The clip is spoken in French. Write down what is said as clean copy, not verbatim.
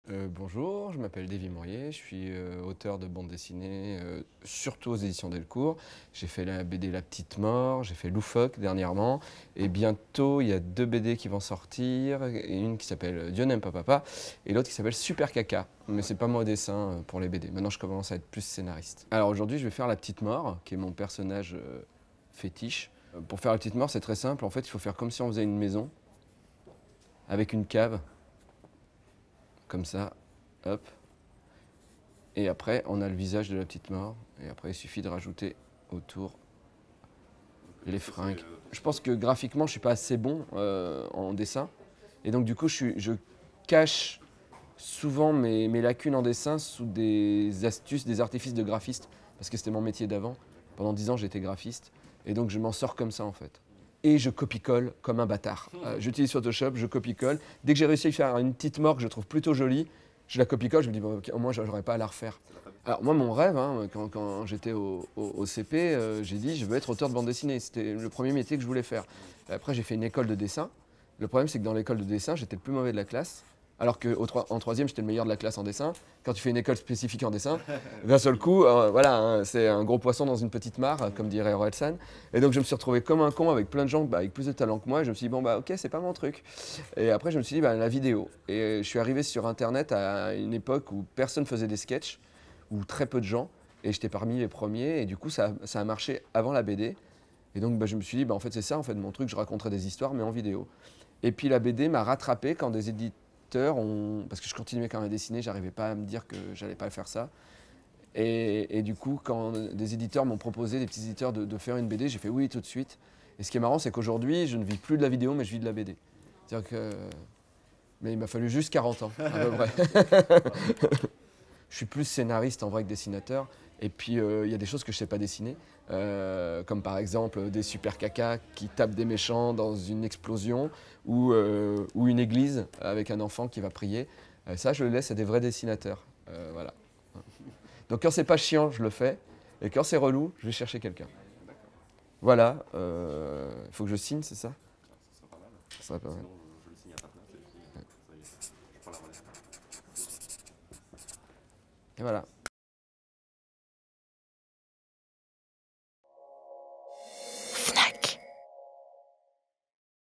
Bonjour, je m'appelle Davy Mourier, je suis auteur de bande dessinée, surtout aux éditions Delcourt. J'ai fait la BD La Petite Mort, j'ai fait Loufoque dernièrement, et bientôt il y a 2 BD qui vont sortir, et une qui s'appelle Dieu n'aime pas papa, et l'autre qui s'appelle Super Caca. Mais c'est pas moi au dessin pour les BD, maintenant je commence à être plus scénariste. Alors aujourd'hui je vais faire La Petite Mort, qui est mon personnage fétiche. Pour faire La Petite Mort c'est très simple, en fait il faut faire comme si on faisait une maison, avec une cave, comme ça, hop. Et après, on a le visage de la petite mort. Et après, il suffit de rajouter autour les fringues. Je pense que graphiquement, je suis pas assez bon en dessin. Et donc, du coup, je cache souvent mes lacunes en dessin sous des astuces, des artifices de graphiste. Parce que c'était mon métier d'avant. Pendant 10 ans, j'étais graphiste. Et donc, je m'en sors comme ça, en fait. Et je copie-colle comme un bâtard. J'utilise Photoshop, je copie-colle. Dès que j'ai réussi à faire une petite mort que je trouve plutôt jolie, je la copie-colle, je me dis, bon, okay, au moins, j'aurais pas à la refaire. Alors moi, mon rêve, hein, quand j'étais au CP, j'ai dit, je veux être auteur de bande dessinée. C'était le premier métier que je voulais faire. Après, j'ai fait une école de dessin. Le problème, c'est que dans l'école de dessin, j'étais le plus mauvais de la classe. Alors qu'en troisième, j'étais le meilleur de la classe en dessin. Quand tu fais une école spécifique en dessin, d'un seul coup, voilà, hein, c'est un gros poisson dans une petite mare, comme dirait Orelsan. Et donc je me suis retrouvé comme un con avec plein de gens avec plus de talent que moi. Et je me suis dit, bon, bah ok, c'est pas mon truc. Et après, je me suis dit, bah, la vidéo. Et je suis arrivé sur Internet à une époque où personne faisait des sketchs, ou très peu de gens. Et j'étais parmi les premiers. Et du coup, ça a marché avant la BD. Et donc, bah, je me suis dit, bah, en fait, c'est ça, en fait, mon truc, je raconterais des histoires, mais en vidéo. Et puis la BD m'a rattrapé quand des éditeurs ont... Parce que je continuais quand même à dessiner, j'arrivais pas à me dire que j'allais pas faire ça. Et du coup, quand des éditeurs m'ont proposé, des petits éditeurs, de faire une BD, j'ai fait oui tout de suite. Et ce qui est marrant, c'est qu'aujourd'hui, je ne vis plus de la vidéo, mais je vis de la BD. C'est-à-dire que... Mais il m'a fallu juste 40 ans, à peu près. Je suis plus scénariste en vrai que dessinateur. Et puis, il y a des choses que je ne sais pas dessiner. Comme par exemple des super caca qui tapent des méchants dans une explosion ou une église avec un enfant qui va prier. Ça, je le laisse à des vrais dessinateurs. Voilà. Donc quand c'est pas chiant, je le fais. Et quand c'est relou, je vais chercher quelqu'un. Voilà. Il faut que je signe, c'est ça? Ça serait pas mal. Et voilà.